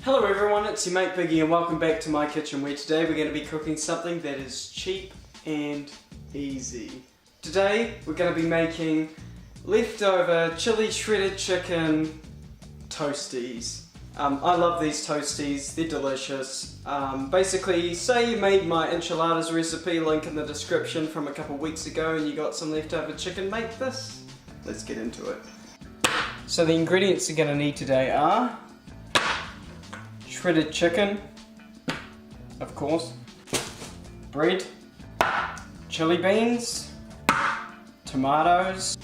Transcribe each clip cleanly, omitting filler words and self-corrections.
Hello everyone, it's your mate Biggie and welcome back to my kitchen, where today we're going to be cooking something that is cheap and easy. Today we're going to be making leftover chili shredded chicken toasties. I love these toasties, they're delicious. Basically, say you made my enchiladas recipe, link in the description, from a couple weeks ago, and you got some leftover chicken, make this. Let's get into it. So the ingredients you're going to need today are shredded chicken, of course, bread, chili beans, tomatoes,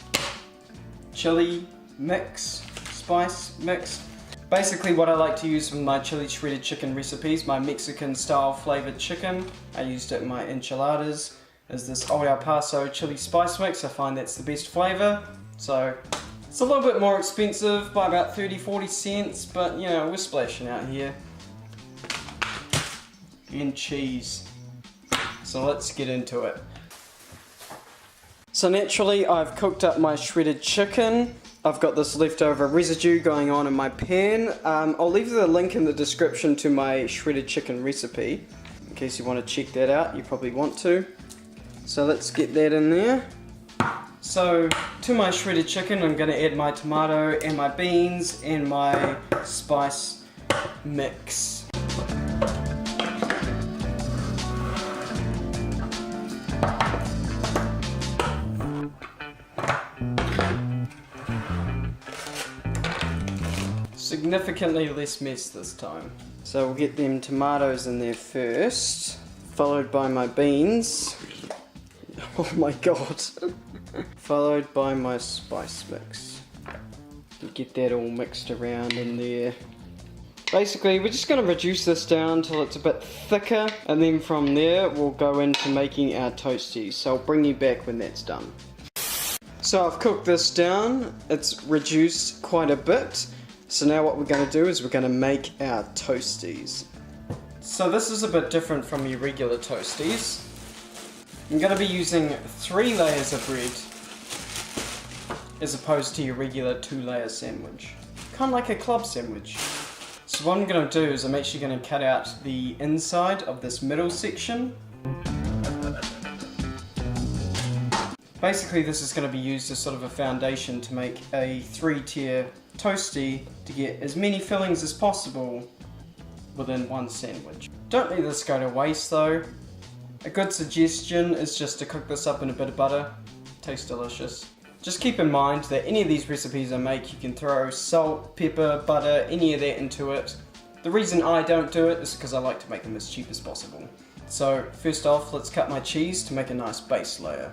chili mix, spice mix. Basically what I like to use for my chili shredded chicken recipes, my Mexican style flavored chicken, I used it in my enchiladas, is this Old El Paso chili spice mix. I find that's the best flavor. So it's a little bit more expensive by about 30-40 cents, but you know, we're splashing out here. And cheese. So let's get into it. So naturally I've cooked up my shredded chicken. I've got this leftover residue going on in my pan. I'll leave the link in the description to my shredded chicken recipe in case you want to check that out. You probably want to. So let's get that in there. So to my shredded chicken I'm going to add my tomato and my beans and my spice mix. Significantly less mess this time. So we'll get them tomatoes in there first, followed by my beans. Oh my god. Followed by my spice mix. Get that all mixed around in there. Basically we're just going to reduce this down till it's a bit thicker, and then from there we'll go into making our toasties. So I'll bring you back when that's done. So I've cooked this down, it's reduced quite a bit. So now what we're going to do is we're going to make our toasties. So this is a bit different from your regular toasties. I'm going to be using 3 layers of bread as opposed to your regular 2-layer sandwich. Kind of like a club sandwich. So what I'm going to do is I'm actually going to cut out the inside of this middle section. Basically this is going to be used as sort of a foundation to make a 3-tier toasty to get as many fillings as possible within one sandwich. Don't let this go to waste though. A good suggestion is just to cook this up in a bit of butter. Tastes delicious. Just keep in mind that any of these recipes I make, you can throw salt, pepper, butter, any of that into it. The reason I don't do it is because I like to make them as cheap as possible. So first off, let's cut my cheese to make a nice base layer.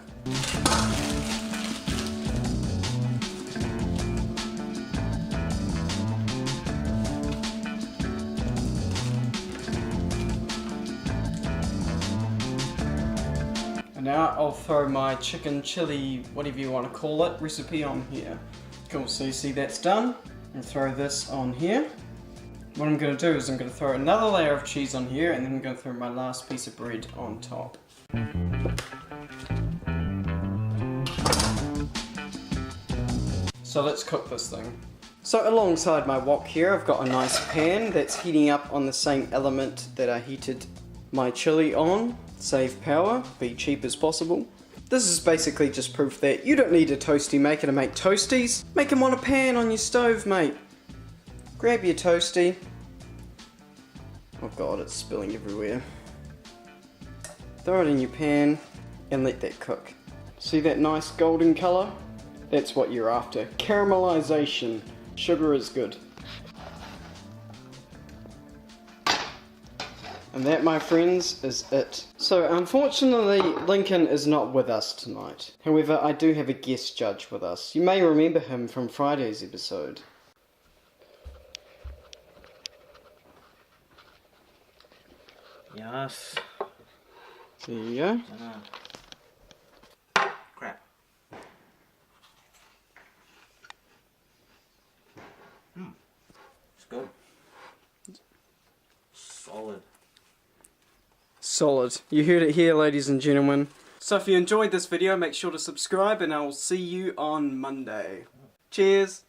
And now I'll throw my chicken chili, whatever you want to call it, recipe on here. Cool, so you see that's done. I'll throw this on here. What I'm going to do is I'm going to throw another layer of cheese on here, and then I'm going to throw my last piece of bread on top. So let's cook this thing. So alongside my wok here I've got a nice pan that's heating up on the same element that I heated my chili on. Save power, be cheap as possible. This is basically just proof that you don't need a toasty maker to make toasties. Make them on a pan on your stove, mate. Grab your toasty. Oh god, it's spilling everywhere. Throw it in your pan and let that cook. See that nice golden colour? That's what you're after. Caramelization. Sugar is good. And that, my friends, is it. So unfortunately Lincoln is not with us tonight. However, I do have a guest judge with us. You may remember him from Friday's episode. Yes. There you go. Crap. It's good. Solid. Solid. You heard it here, ladies and gentlemen. So if you enjoyed this video, make sure to subscribe and I will see you on Monday. Cheers!